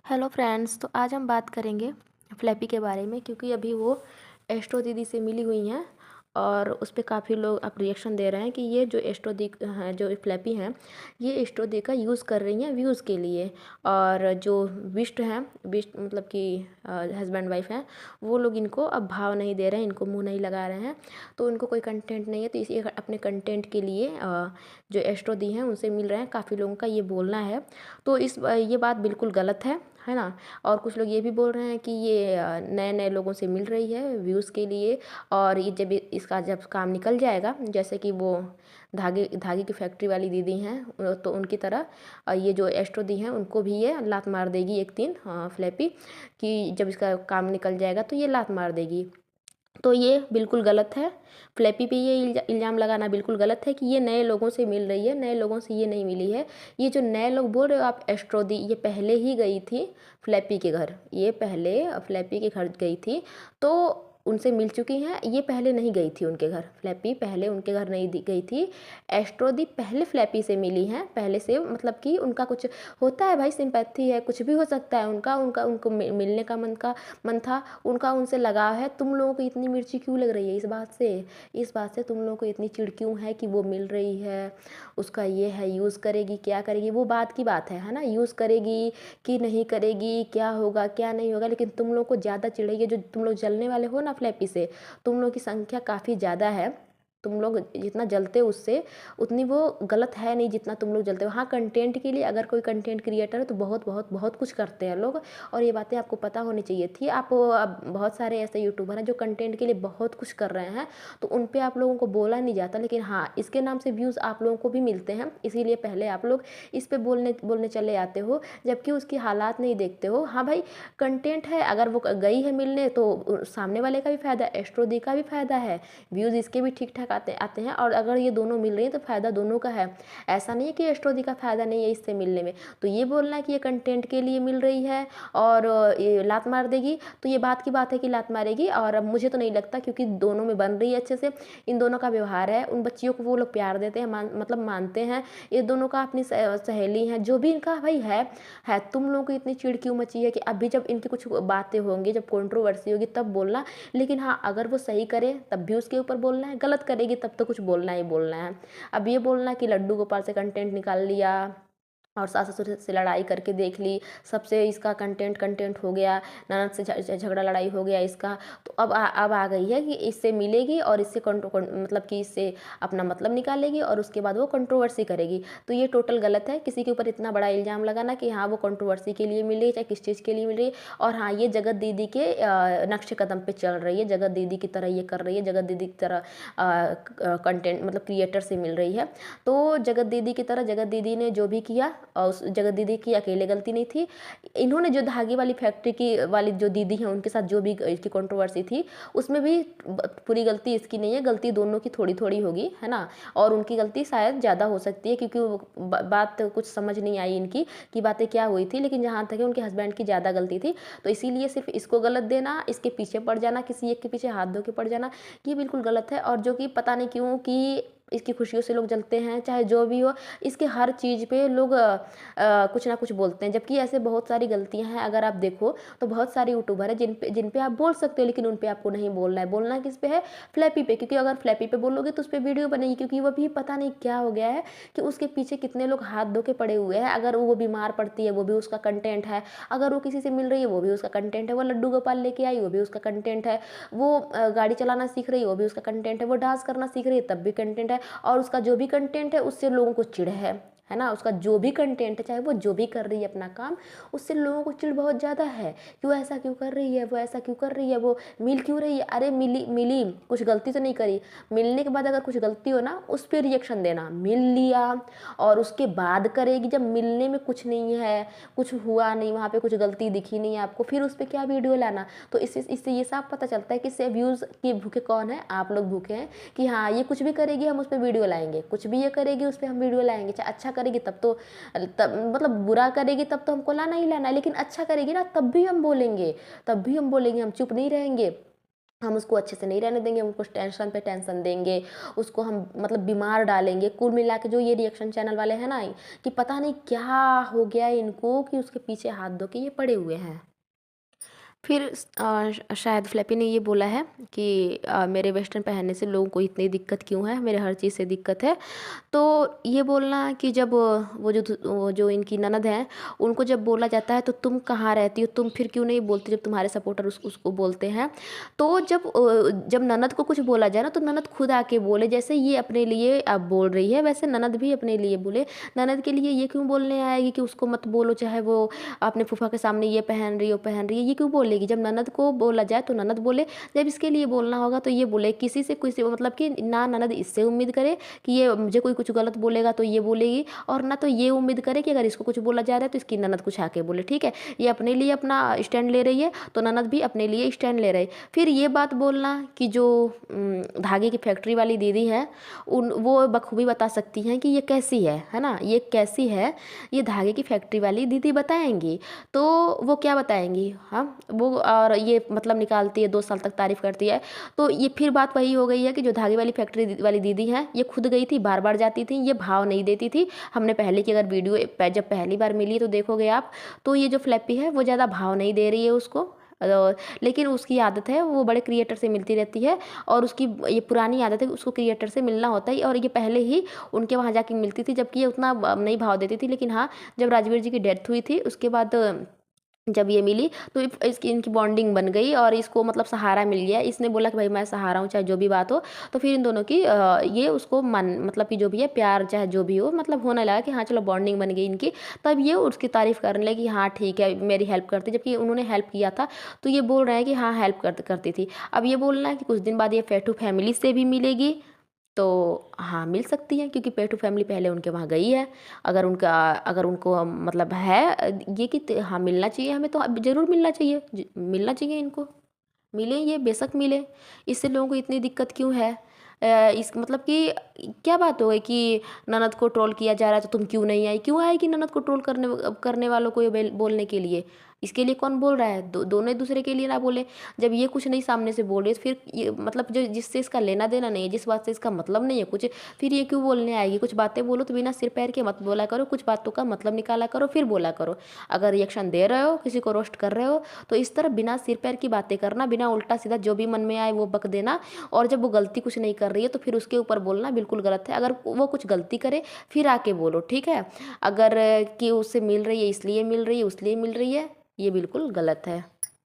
Hello friends, तो आज हम बात करेंगे फ्लैपी के बारे में, क्योंकि अभी वो एस्ट्रो दीदी से मिली हुई हैं और उस पे काफ़ी लोग अब रिएक्शन दे रहे हैं कि ये जो एस्ट्रो दी हैं, जो फ्लैपी हैं, ये एस्ट्रो दी का यूज़ कर रही हैं व्यूज़ के लिए। और जो विष्ट हैं, विष्ट मतलब कि हस्बैंड वाइफ हैं, वो लोग इनको अब भाव नहीं दे रहे हैं, इनको मुंह नहीं लगा रहे हैं, तो इनको कोई कंटेंट नहीं है, तो इसी अपने कंटेंट के लिए जो एस्ट्रो दी हैं उनसे मिल रहे हैं। काफ़ी लोगों का ये बोलना है, तो ये बात बिल्कुल गलत है ना। और कुछ लोग ये भी बोल रहे हैं कि ये नए नए लोगों से मिल रही है व्यूज़ के लिए, और ये इसका जब काम निकल जाएगा, जैसे कि वो धागे धागे की फैक्ट्री वाली दीदी हैं, तो उनकी तरह ये जो एस्ट्रो दी हैं उनको भी ये लात मार देगी एक दिन, फ्लैपी, कि जब इसका काम निकल जाएगा तो ये लात मार देगी। तो ये बिल्कुल गलत है। फ्लैपी पे ये इल्ज़ाम लगाना बिल्कुल गलत है कि ये नए लोगों से मिल रही है, नए लोगों से ये नहीं मिली है। ये जो नए लोग बोल रहे हो आप एस्ट्रो दी, ये पहले ही गई थी फ्लैपी के घर, ये पहले फ्लैपी के घर गई थी, तो उनसे मिल चुकी हैं। ये पहले नहीं गई थी उनके घर, फ्लैपी पहले उनके घर नहीं गई थी। एस्ट्रो दी पहले फ्लैपी से मिली हैं, पहले से, मतलब कि उनका कुछ होता है भाई, सिंपैथी है, कुछ भी हो सकता है। उनका उनका उनको मिलने का मन था, उनका उनसे लगाव है। तुम लोगों को इतनी मिर्ची क्यों लग रही है इस बात से तुम लोगों को इतनी चिढ़ क्यों है कि वो मिल रही है, उसका ये है, यूज़ करेगी क्या करेगी, वो बात की बात है ना। यूज़ करेगी कि नहीं करेगी, क्या होगा क्या नहीं होगा, लेकिन तुम लोग को ज़्यादा चिढ़ेगी। जो तुम लोग जलने वाले हो ना फ्लैपी से, तुम लोग की संख्या काफ़ी ज़्यादा है। तुम लोग जितना जलते हो उससे उतनी वो गलत है नहीं जितना तुम लोग जलते हो। हाँ, कंटेंट के लिए अगर कोई कंटेंट क्रिएटर है तो बहुत बहुत बहुत कुछ करते हैं लोग, और ये बातें आपको पता होनी चाहिए थी। आप अब बहुत सारे ऐसे यूट्यूबर हैं जो कंटेंट के लिए बहुत कुछ कर रहे हैं, तो उन पे आप लोगों को बोला नहीं जाता, लेकिन हाँ, इसके नाम से व्यूज़ आप लोगों को भी मिलते हैं, इसीलिए पहले आप लोग इस पे बोलने बोलने चले आते हो, जबकि उसकी हालात नहीं देखते हो। हाँ भाई, कंटेंट है, अगर वो गई है मिलने तो सामने वाले का भी फ़ायदा है, एस्ट्रो दी का भी फ़ायदा है, व्यूज़ इसके भी ठीक ठाक आते आते हैं। और अगर ये दोनों मिल रही हैं तो फ़ायदा दोनों का है। ऐसा नहीं है कि एस्ट्रो दी का फ़ायदा नहीं है इससे मिलने में। तो ये बोलना है कि ये कंटेंट के लिए मिल रही है और ये लात मार देगी, तो ये बात की बात है कि लात मारेगी। और अब मुझे तो नहीं लगता, क्योंकि दोनों में बन रही है अच्छे से, इन दोनों का व्यवहार है, उन बच्चियों को वो लोग प्यार देते हैं, मतलब मानते हैं। ये दोनों का अपनी सहेली हैं, जो भी इनका भाई है। तुम लोगों को इतनी चिढ़ क्यों मची है कि अभी जब इनकी कुछ बातें होंगी, जब कंट्रोवर्सी होगी तब बोलना। लेकिन हाँ, अगर वो सही करे तब भी उसके ऊपर बोलना है, गलत करेगी तब तो कुछ बोलना ही बोलना है। अब ये बोलना कि लड्डू गोपाल से कंटेंट निकाल लिया और सास ससुर से लड़ाई करके देख ली, सबसे इसका कंटेंट कंटेंट हो गया, ननद से झगड़ा लड़ाई हो गया इसका, तो अब आ गई है कि इससे मिलेगी और इससे मतलब कि इससे अपना मतलब निकालेगी और उसके बाद वो कंट्रोवर्सी करेगी। तो ये टोटल गलत है, किसी के ऊपर इतना बड़ा इल्ज़ाम लगाना कि हाँ वो कंट्रोवर्सी के लिए मिल रही है, चाहे किस चीज़ के लिए मिल रही है। और हाँ, ये जगत दीदी के नक्शे कदम पे चल रही है, जगत दीदी की तरह ये कर रही है, जगत दीदी की तरह कंटेंट मतलब क्रिएटर से मिल रही है। तो जगत दीदी की तरह जगत दीदी ने जो भी किया, और उस जगत दीदी की अकेले गलती नहीं थी। इन्होंने जो धागे वाली फैक्ट्री की वाली जो दीदी हैं उनके साथ जो भी इसकी कंट्रोवर्सी थी, उसमें भी पूरी गलती इसकी नहीं है, गलती दोनों की थोड़ी थोड़ी होगी, है ना। और उनकी गलती शायद ज़्यादा हो सकती है, क्योंकि वो बात कुछ समझ नहीं आई इनकी कि बातें क्या हुई थी, लेकिन जहाँ तक है उनके हस्बैंड की ज़्यादा गलती थी। तो इसीलिए सिर्फ इसको गलत देना, इसके पीछे पड़ जाना, किसी एक के पीछे हाथ धो के पड़ जाना, ये बिल्कुल गलत है। और जो कि पता नहीं क्यों कि इसकी खुशियों से लोग जलते हैं, चाहे जो भी हो, इसके हर चीज़ पे लोग कुछ ना कुछ बोलते हैं, जबकि ऐसे बहुत सारी गलतियां हैं। अगर आप देखो तो बहुत सारे यूट्यूबर हैं जिन पे आप बोल सकते हो, लेकिन उन पे आपको नहीं बोलना है। बोलना किस पे है? फ्लैपी पे, क्योंकि अगर फ्लैपी पे बोलोगे तो उस पर वीडियो बनेगी, क्योंकि वो भी पता नहीं क्या हो गया है कि उसके पीछे कितने लोग हाथ धो के पड़े हुए हैं। अगर वो बीमार पड़ती है वो भी उसका कंटेंट है, अगर वो किसी से मिल रही है वो भी उसका कंटेंट है, वो लड्डू गोपाल लेके आई वो भी उसका कंटेंट है, वो गाड़ी चलाना सीख रही है वो भी उसका कंटेंट है, वो डांस करना सीख रही है तब भी कंटेंट है। और उसका जो भी कंटेंट है उससे लोगों को चिढ़ है ना। उसका जो भी कंटेंट है, चाहे वो जो भी कर रही है अपना काम, उससे लोगों को चिढ़ बहुत ज़्यादा है कि वो ऐसा क्यों कर रही है, वो ऐसा क्यों कर रही है, वो मिल क्यों रही है। अरे मिली मिली, कुछ गलती तो नहीं करी। मिलने के बाद अगर कुछ गलती हो ना, उस पर रिएक्शन देना। मिल लिया और उसके बाद करेगी, जब मिलने में कुछ नहीं है, कुछ हुआ नहीं, वहाँ पे कुछ गलती दिखी नहीं है आपको, फिर उस पर क्या वीडियो लाना। तो इससे ये साफ पता चलता है कि इससे व्यूज़ के भूखे कौन है? आप लोग भूखे हैं कि हाँ ये कुछ भी करेगी हम उस पर वीडियो लाएंगे, कुछ भी ये करेगी उस पर हम वीडियो लाएंगे। चाहे अच्छा करेगी तब मतलब बुरा करेगी तब तो हमको लाना ही लाना है, लेकिन अच्छा करेगी ना तब भी हम बोलेंगे, तब भी हम बोलेंगे, हम चुप नहीं रहेंगे। हम उसको अच्छे से नहीं रहने देंगे, हम उसको टेंशन पे टेंशन देंगे, उसको हम मतलब बीमार डालेंगे। कुल मिला के जो ये रिएक्शन चैनल वाले हैं ना, कि पता नहीं क्या हो गया इनको कि उसके पीछे हाथ धो के ये पड़े हुए हैं। फिर शायद फ्लैपी ने ये बोला है कि मेरे वेस्टर्न पहनने से लोगों को इतनी दिक्कत क्यों है, मेरे हर चीज़ से दिक्कत है। तो ये बोलना कि जब वो जो इनकी ननद हैं, उनको जब बोला जाता है तो तुम कहाँ रहती हो, तुम फिर क्यों नहीं बोलती जब तुम्हारे सपोर्टर उसको बोलते हैं। तो जब ननद को कुछ बोला जाए ना, तो ननद खुद आके बोले, जैसे ये अपने लिए अब बोल रही है वैसे ननद भी अपने लिए बोले। ननद के लिए ये क्यों बोलने आएगी कि उसको मत बोलो, चाहे वो अपने फूफा के सामने ये पहन रही हो पहन रही है, ये क्यों बोलेगी। जब ननद को बोला जाए तो ननद बोले, जब इसके लिए बोलना होगा तो ये बोले। किसी से किसी मतलब कि ना ननद इससे उम्मीद करे कि ये मुझे कोई कुछ गलत बोलेगा तो ये बोलेगी, और ना तो ये उम्मीद करे कि अगर इसको कुछ बोला जा रहा है तो इसकी ननद कुछ आके बोले। ठीक है, ये अपने लिए अपना स्टैंड ले रही है तो ननद भी अपने लिए स्टैंड ले रही है। फिर ये बात बोलना कि जो धागे की फैक्ट्री वाली दीदी है, वो बखूबी बता सकती हैं कि ये कैसी है ना, ये कैसी है, ये धागे की फैक्ट्री वाली दीदी बताएंगी। तो वो क्या बताएंगी, हाँ वो, और ये मतलब निकालती है 2 साल तक तारीफ करती है। तो ये फिर बात वही हो गई है कि जो धागे वाली फैक्ट्री वाली दीदी है, ये खुद गई थी, बार बार जाती थी, ये भाव नहीं देती थी। हमने पहले की अगर वीडियो जब पहली बार मिली है तो देखोगे आप, तो ये जो फ्लैपी है वो ज़्यादा भाव नहीं दे रही है उसको। लेकिन उसकी आदत है, वो बड़े क्रिएटर से मिलती रहती है, और उसकी ये पुरानी आदत है, उसको क्रिएटर से मिलना होता है। और ये पहले ही उनके वहाँ जाके मिलती थी, जबकि ये उतना नहीं भाव देती थी। लेकिन हाँ, जब राजवीर जी की डेथ हुई थी उसके बाद जब ये मिली तो इसकी इनकी बॉन्डिंग बन गई, और इसको मतलब सहारा मिल गया। इसने बोला कि भाई मैं सहारा हूँ चाहे जो भी बात हो। तो फिर इन दोनों की ये उसको मन मतलब कि जो भी है प्यार चाहे जो भी हो, मतलब होने लगा कि हाँ चलो बॉन्डिंग बन गई इनकी। तब ये उसकी तारीफ़ करने लगी, हाँ ठीक है मेरी हेल्प करती, जबकि उन्होंने हेल्प किया था। तो ये बोल रहे हैं कि हाँ हेल्प करती थी। अब ये बोलना है कि कुछ दिन बाद ये फेटू फैमिली से भी मिलेगी, तो हाँ मिल सकती है, क्योंकि पेटू फैमिली पहले उनके वहाँ गई है। अगर उनको मतलब है ये कि हाँ मिलना चाहिए हमें, तो अब ज़रूर मिलना चाहिए, मिलना चाहिए इनको, मिले ये बेशक मिले। इससे लोगों को इतनी दिक्कत क्यों है। इस मतलब कि क्या बात हो गई कि ननद को ट्रोल किया जा रहा है तो तुम क्यों नहीं आई, क्यों आएगी ननद को ट्रोल करने करने वालों को ये बोलने के लिए। इसके लिए कौन बोल रहा है, दोनों एक दूसरे के लिए ना बोले। जब ये कुछ नहीं सामने से बोल रही तो फिर ये मतलब जो जिससे इसका लेना देना नहीं है, जिस बात से इसका मतलब नहीं है कुछ, फिर ये क्यों बोलने आएगी। कुछ बातें बोलो तो बिना सिर पैर के मत बोला करो, कुछ बातों का मतलब निकाला करो फिर बोला करो। अगर रिएक्शन दे रहे हो, किसी को रोस्ट कर रहे हो, तो इस तरह बिना सिर पैर की बातें करना, बिना उल्टा सीधा जो भी मन में आए वो बक देना। और जब वो गलती कुछ नहीं कर रही है तो फिर उसके ऊपर बोलना बिल्कुल गलत है। अगर वो कुछ गलती करे फिर आके बोलो, ठीक है। अगर कि उससे मिल रही है इसलिए मिल रही है उसलिए मिल रही है, ये बिल्कुल गलत है।